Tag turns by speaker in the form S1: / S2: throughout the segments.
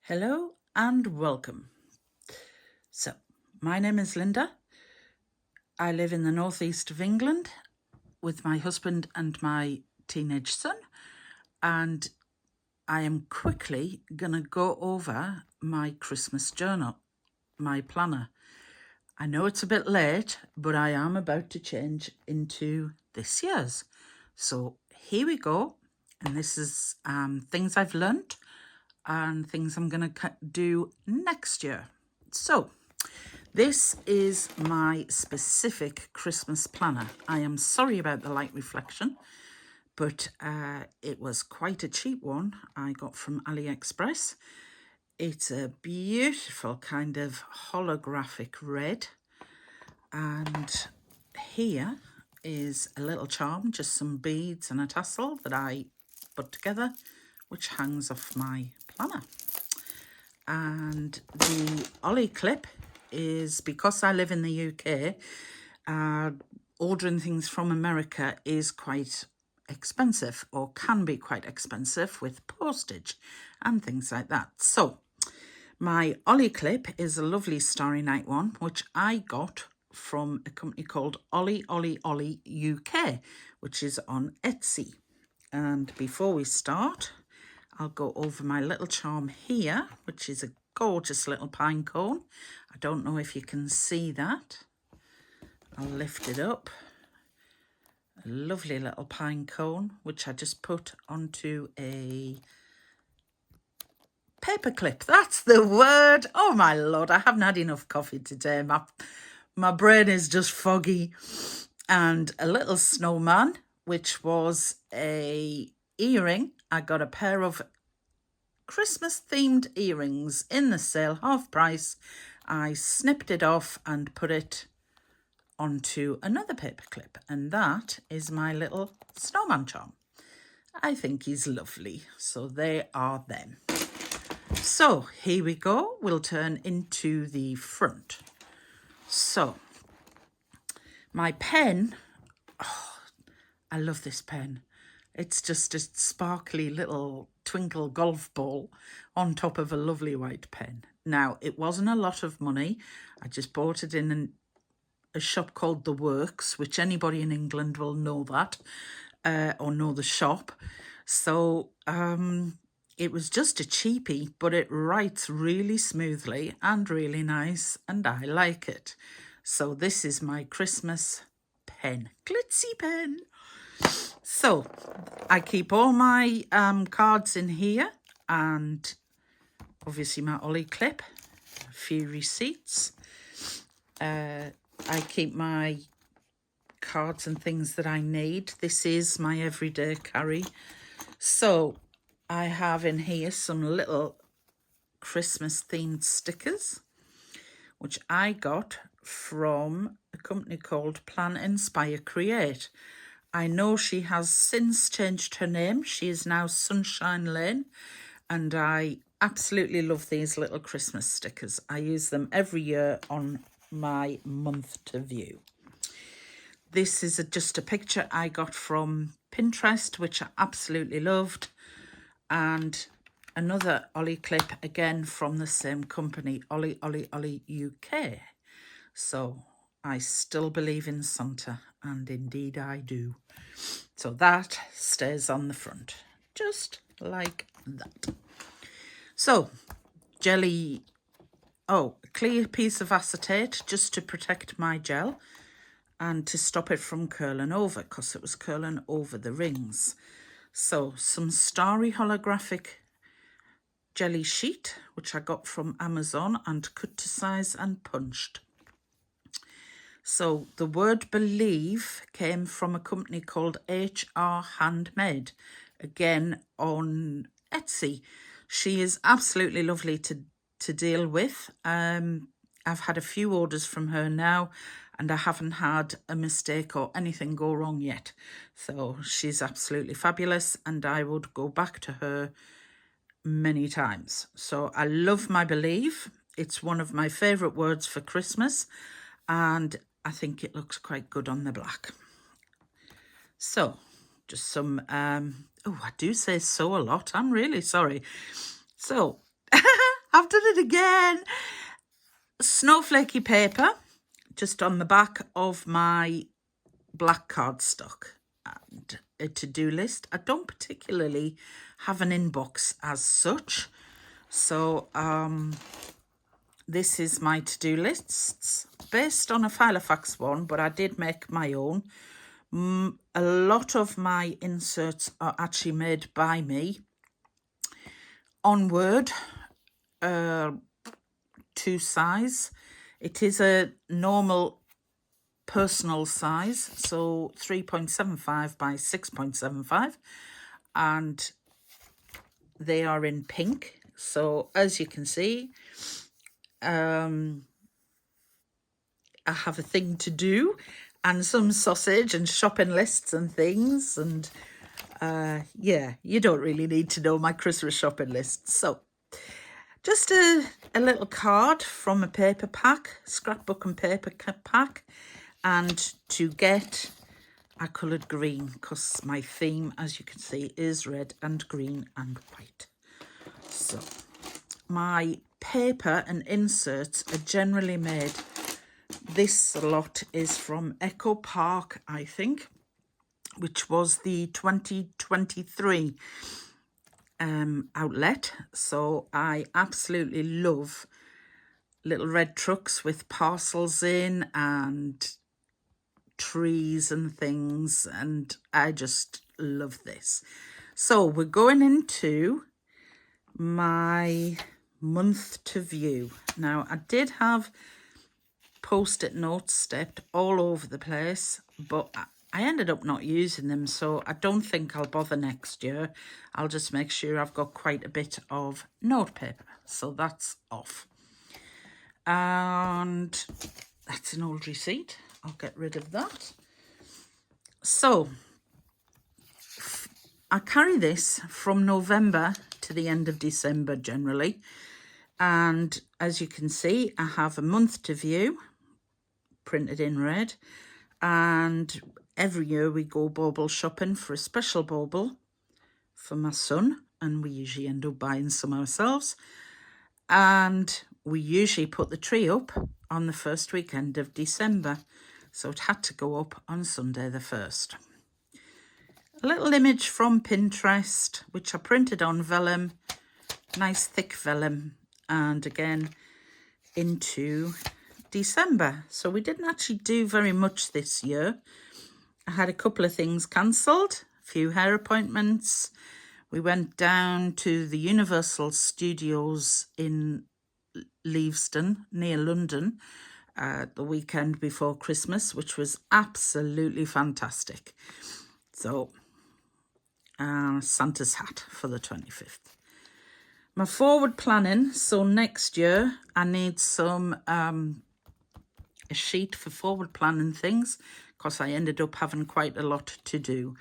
S1: Hello and welcome. So, my name is Linda. I live in the northeast of England with my husband and my teenage son, and I am quickly going to go over my Christmas journal, my planner. I know it's a bit late, but I am about to change into this year's. So, here we go. And this is things I've learnt and things I'm going to do next year. So, this is my specific Christmas planner. I am sorry about the light reflection, but it was quite a cheap one I got from AliExpress. It's a beautiful kind of holographic red. And here is a little charm, just some beads and a tassel that I put together, which hangs off my planner. And the Ollie clip is, because I live in the UK, ordering things from America is quite expensive, or can be quite expensive with postage and things like that. So my Ollie clip is a lovely Starry Night one, which I got from a company called Ollie UK, which is on Etsy. And before we start, I'll go over my little charm here, which is a gorgeous little pine cone. I don't know if you can see that. I'll lift it up. A lovely little pine cone, which I just put onto a paper clip. That's the word. Oh my Lord, I haven't had enough coffee today. My brain is just foggy. And a little snowman, which was a earring. I got a pair of Christmas themed earrings in the sale, half price. I snipped it off and put it onto another paper clip, and that is my little snowman charm. I think he's lovely. So they are them. So here we go. We'll turn into the front. So my pen, I love this pen. It's just a sparkly little twinkle golf ball on top of a lovely white pen. Now, it wasn't a lot of money. I just bought it in a shop called The Works, which anybody in England will know that, or know the shop. So it was just a cheapie, but it writes really smoothly and really nice, and I like it. So this is my Christmas pen, glitzy pen. So I keep all my cards in here, and obviously my Ollie clip, a few receipts. I keep my cards and things that I need. This is my everyday carry. So I have in here some little Christmas themed stickers, which I got from a company called Plan, Inspire, Create. I know she has since changed her name. She is now Sunshine Lane, and I absolutely love these little Christmas stickers. I use them every year on my month to view. This is just a picture I got from Pinterest, which I absolutely loved, and another Ollie clip again from the same company, Ollie UK. So I still believe in Santa, and indeed I do. So that stays on the front, just like that. So, jelly, a clear piece of acetate just to protect my gel and to stop it from curling over, because it was curling over the rings. So, some starry holographic jelly sheet, which I got from Amazon and cut to size and punched. So the word believe came from a company called HR Handmade, again on Etsy. She is absolutely lovely to deal with. I've had a few orders from her now, and I haven't had a mistake or anything go wrong yet. So she's absolutely fabulous, and I would go back to her many times. So I love my believe. It's one of my favourite words for Christmas, and I think it looks quite good on the black. So just some, I do say so a lot. I'm really sorry. So I've done it again. Snowflakey paper, just on the back of my black cardstock, and a to-do list. I don't particularly have an inbox as such, so this is my to-do lists based on a Filofax one, but I did make my own. A lot of my inserts are actually made by me on Word, 2 size. It is a normal personal size, so 3.75 by 6.75, and they are in pink. So as you can see, I have a thing to do and some sausage and shopping lists and things, and yeah, you don't really need to know my Christmas shopping list. So just a little card from a paper pack, scrapbook and paper pack, and to get I coloured green because my theme, as you can see, is red and green and white. So my paper and inserts are generally made. This lot is from Echo Park, I think, which was the 2023 outlet. So I absolutely love little red trucks with parcels in and trees and things, and I just love this. So we're going into my month to view. Now, I did have post-it notes stepped all over the place, but I ended up not using them, so I don't think I'll bother next year. I'll just make sure I've got quite a bit of notepaper, so that's off. And that's an old receipt. I'll get rid of that. So I carry this from November to the end of December generally. And as you can see, I have a month to view printed in red. And every year we go bauble shopping for a special bauble for my son. And we usually end up buying some ourselves. And we usually put the tree up on the first weekend of December. So it had to go up on Sunday the 1st. A little image from Pinterest, which I printed on vellum, nice thick vellum, and again into December. So we didn't actually do very much this year. I had a couple of things cancelled, a few hair appointments. We went down to the Universal Studios in Leavesden, near London, the weekend before Christmas, which was absolutely fantastic. So, Santa's hat for the 25th. My forward planning, so next year I need some a sheet for forward planning things, because I ended up having quite a lot to do.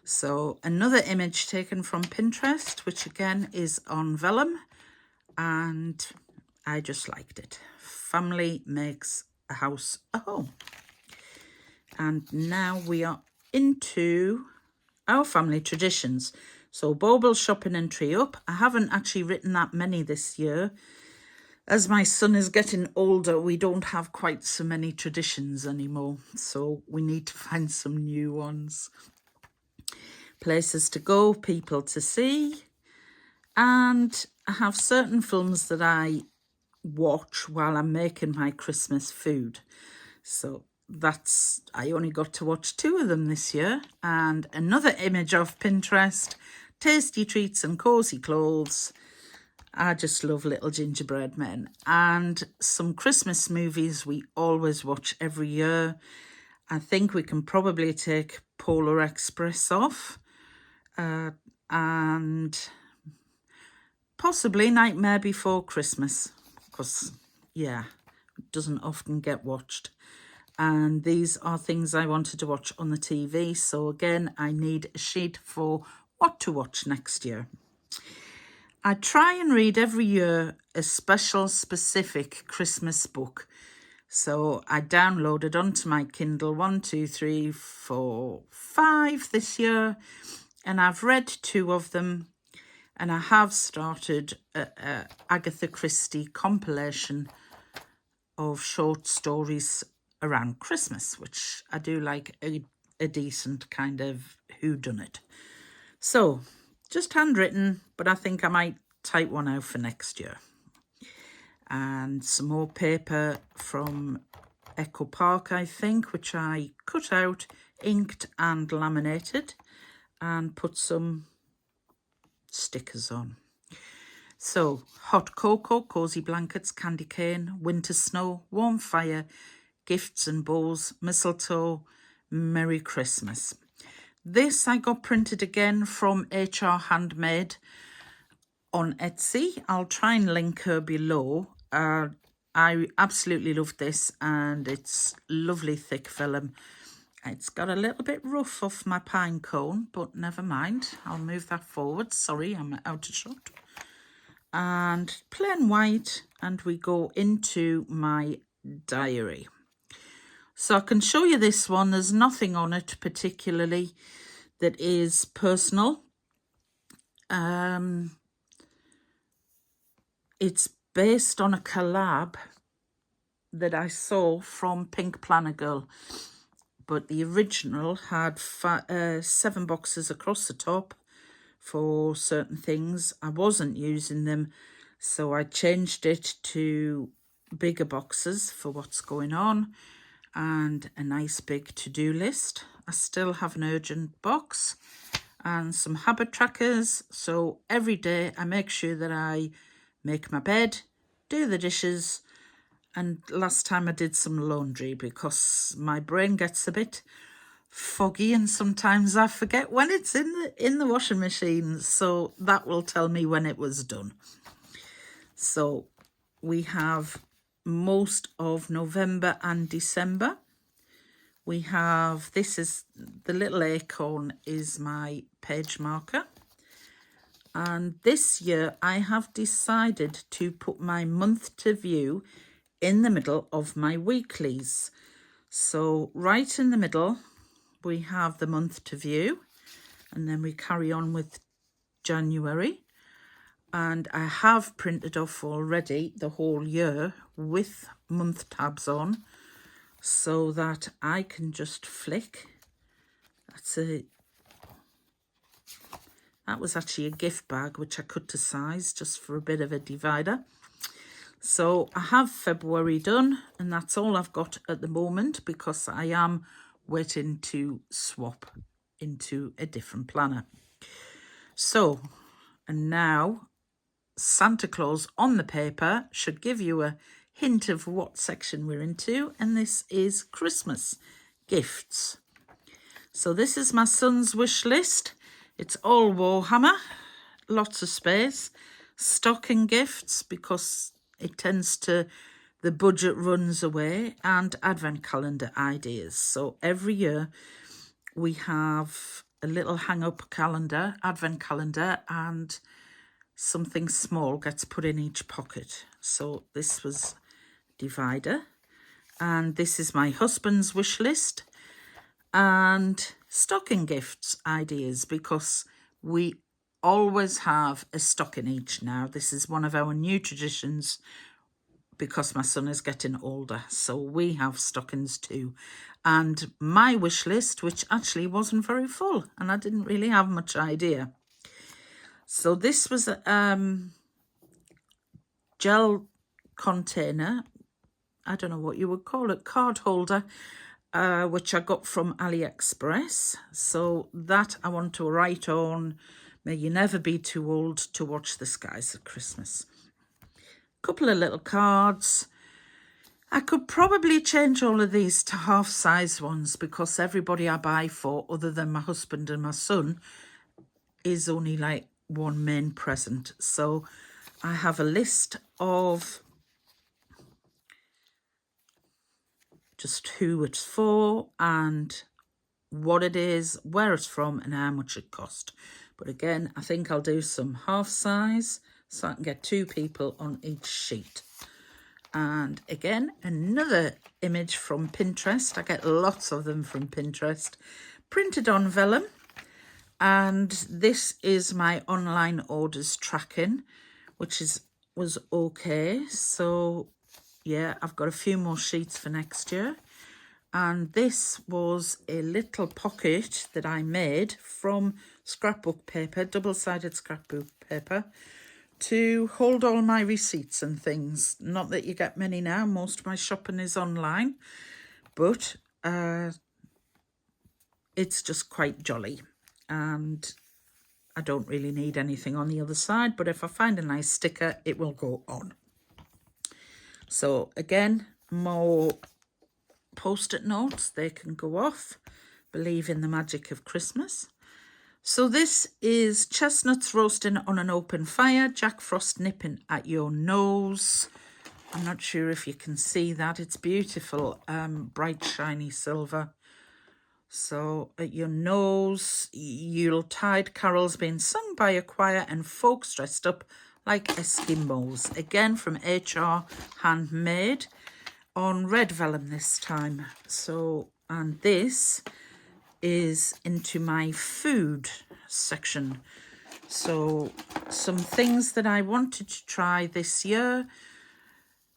S1: So another image taken from Pinterest, which again is on vellum, and I just liked it. Family makes a house a home. And now we are into our family traditions. So bauble shopping and tree up. I haven't actually written that many this year. As my son is getting older, we don't have quite so many traditions anymore. So we need to find some new ones. Places to go, people to see. And I have certain films that I watch while I'm making my Christmas food. So I only got to watch 2 of them this year. And another image of Pinterest, tasty treats and cozy clothes. I just love little gingerbread men. And some Christmas movies we always watch every year. I think we can probably take Polar Express off. And possibly Nightmare Before Christmas, because, yeah, it doesn't often get watched. And these are things I wanted to watch on the TV. So again, I need a sheet for what to watch next year. I try and read every year a special, specific Christmas book. So I downloaded onto my Kindle 1, 2, 3, 4, 5 this year. And I've read 2 of them. And I have started a Agatha Christie compilation of short stories around Christmas, which I do like a decent kind of whodunit. So, just handwritten, but I think I might type one out for next year. And some more paper from Echo Park, I think, which I cut out, inked and laminated, and put some stickers on. So, hot cocoa, cosy blankets, candy cane, winter snow, warm fire, gifts and bows, mistletoe, Merry Christmas. This I got printed again from HR Handmade on Etsy. I'll try and link her below. I absolutely love this, and it's lovely thick vellum. It's got a little bit rough off my pine cone, but never mind. I'll move that forward. Sorry, I'm out of shot. And plain white, and we go into my diary. So I can show you this one. There's nothing on it particularly that is personal. It's based on a collab that I saw from Pink Planner Girl, but the original had 7 boxes across the top for certain things. I wasn't using them, so I changed it to bigger boxes for what's going on and a nice big to-do list. I still have an urgent box and some habit trackers, so every day I make sure that I make my bed, do the dishes, and last time I did some laundry because my brain gets a bit foggy and sometimes I forget when it's in the washing machine, so that will tell me when it was done. So we have most of November and December. We have, this is the little acorn is my page marker. And this year I have decided to put my month to view in the middle of my weeklies. So right in the middle, we have the month to view, and then we carry on with January. And I have printed off already the whole year with month tabs on so that I can just flick. That was actually a gift bag, which I cut to size just for a bit of a divider. So I have February done, and that's all I've got at the moment because I am waiting to swap into a different planner. So, and now Santa Claus on the paper should give you a hint of what section we're into, and this is Christmas gifts. So this is my son's wish list. It's all Warhammer, lots of space, stocking gifts because it tends to, the budget runs away, and advent calendar ideas. So every year we have a little hang-up calendar, advent calendar, and something small gets put in each pocket. So this was divider, and this is my husband's wish list and stocking gifts ideas because we always have a stocking each now. This is one of our new traditions because my son is getting older, so we have stockings too. And my wish list, which actually wasn't very full, and I didn't really have much idea. So this was a gel container, I don't know what you would call it, card holder, which I got from AliExpress. So that I want to write on, may you never be too old to watch the skies at Christmas. Couple of little cards. I could probably change all of these to half-size ones because everybody I buy for, other than my husband and my son, is only like one main present. So I have a list of just who it's for and what it is, where it's from, and how much it cost. But again, I think I'll do some half size so I can get 2 people on each sheet. And again, another image from Pinterest. I get lots of them from Pinterest, printed on vellum. And this is my online orders tracking, which was okay. So yeah, I've got a few more sheets for next year. And this was a little pocket that I made from scrapbook paper, double-sided scrapbook paper, to hold all my receipts and things. Not that you get many now, most of my shopping is online, but it's just quite jolly. And I don't really need anything on the other side, but if I find a nice sticker, it will go on. So again, more post-it notes, they can go off. Believe in the magic of Christmas. So this is chestnuts roasting on an open fire, Jack Frost nipping at your nose. I'm not sure if you can see that. It's beautiful, bright shiny silver. So at your nose, Yuletide carols being sung by a choir and folks dressed up like Eskimos. Again from HR Handmade on red vellum this time. So, and this is into my food section. So some things that I wanted to try this year,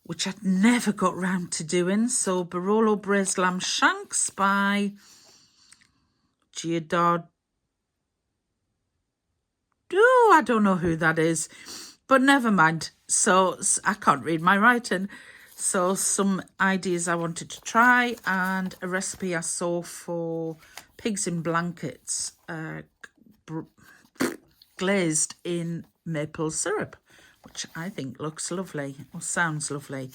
S1: which I'd never got round to doing. So Barolo braised lamb shanks by Giordano. I don't know who that is, but never mind. So I can't read my writing. So some ideas I wanted to try, and a recipe I saw for pigs in blankets, glazed in maple syrup, which I think looks lovely or sounds lovely.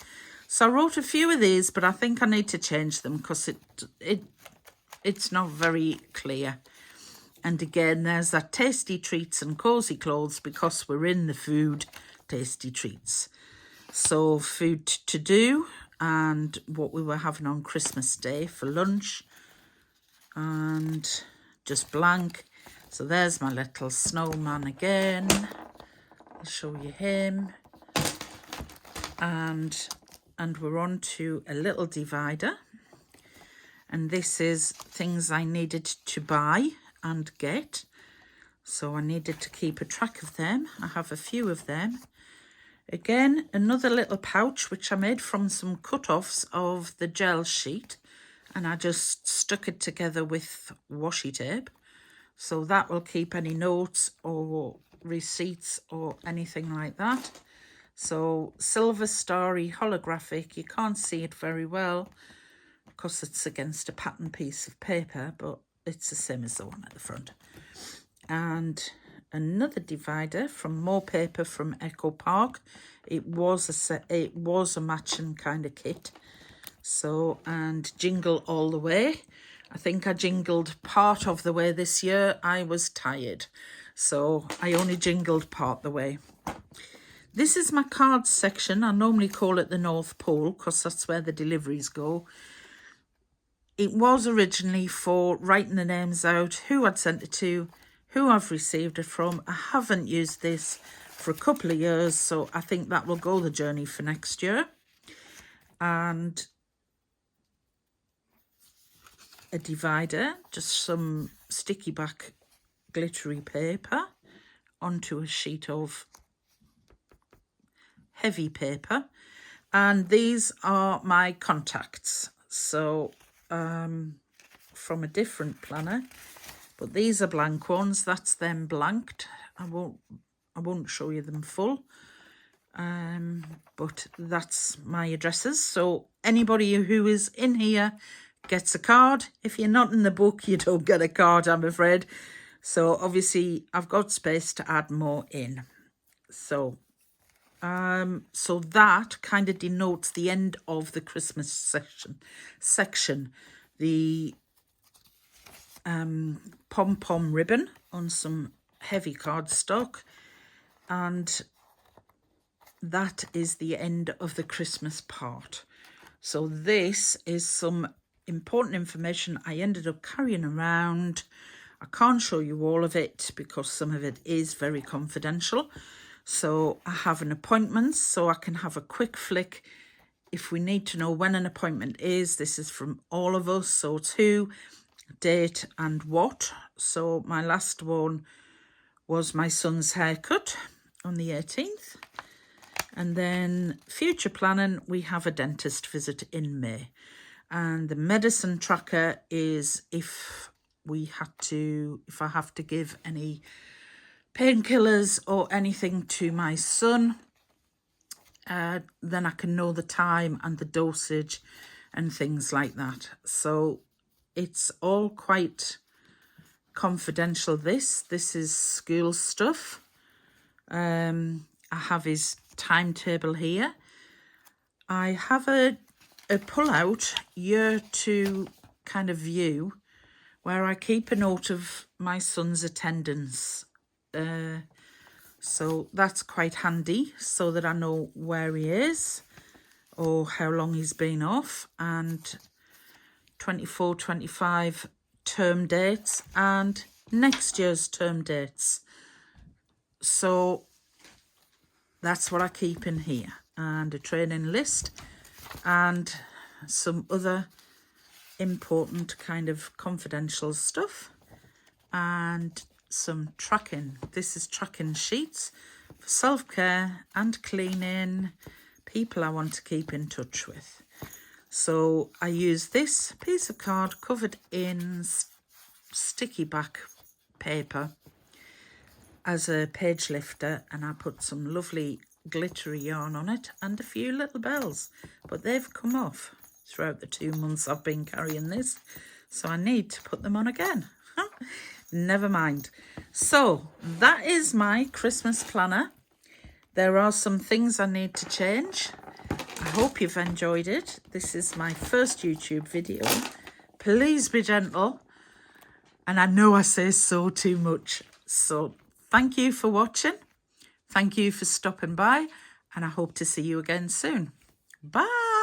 S1: So I wrote a few of these, but I think I need to change them because it's not very clear. And again, there's that tasty treats and cozy clothes, because we're in the food tasty treats. So food to do, and what we were having on Christmas Day for lunch, and just blank. So there's my little snowman again. I'll show you him. And we're on to a little divider. And this is things I needed to buy and get. So I needed to keep a track of them. I have a few of them. Again, another little pouch which I made from some cut-offs of the gel sheet, and I just stuck it together with washi tape. So that will keep any notes or receipts or anything like that. So silver starry holographic, you can't see it very well because it's against a pattern piece of paper, but it's the same as the one at the front. And another divider from more paper from Echo Park. It was a matching kind of kit. So, and jingle all the way. I think I jingled part of the way this year. I was tired, so I only jingled part the way. This is my cards section. I normally call it the North Pole because that's where the deliveries go. It was originally for writing the names out, who I'd sent it to, who I've received it from. I haven't used this for a couple of years, so I think that will go the journey for next year. And a divider, just some sticky back glittery paper onto a sheet of heavy paper. And these are my contacts. So from a different planner, but these are blank ones. That's them blanked. I won't show you them full, but that's my addresses. So anybody who is in here gets a card. If you're not in the book, you don't get a card, I'm afraid. So obviously I've got space to add more in. So so that kind of denotes the end of the Christmas section. The pom-pom ribbon on some heavy cardstock, and that is the end of the Christmas part. So this is some important information I ended up carrying around. I can't show you all of it because some of it is very confidential. So I have an appointment, so I can have a quick flick if we need to know when an appointment is. This is from all of us, so it's who date and what. So my last one was my son's haircut on the 18th. And then future planning, we have a dentist visit in May. And the medicine tracker is if I have to give any painkillers or anything to my son, then I can know the time and the dosage and things like that. So it's all quite confidential. This is school stuff. I have his timetable here. I have a pull-out year to kind of view where I keep a note of my son's attendance. So that's quite handy so that I know where he is or how long he's been off, and 24, 25 term dates and next year's term dates. So that's what I keep in here, and a training list and some other important kind of confidential stuff and some tracking. This is tracking sheets for self-care and cleaning, people I want to keep in touch with. So I use this piece of card covered in sticky back paper as a page lifter, and I put some lovely glittery yarn on it and a few little bells, but they've come off throughout the 2 months I've been carrying this, so I need to put them on again. Never mind. So that is my Christmas planner. There are some things I need to change. I hope you've enjoyed it. This is my first YouTube video. Please be gentle. And I know I say so too much. So thank you for watching. Thank you for stopping by. And I hope to see you again soon. Bye.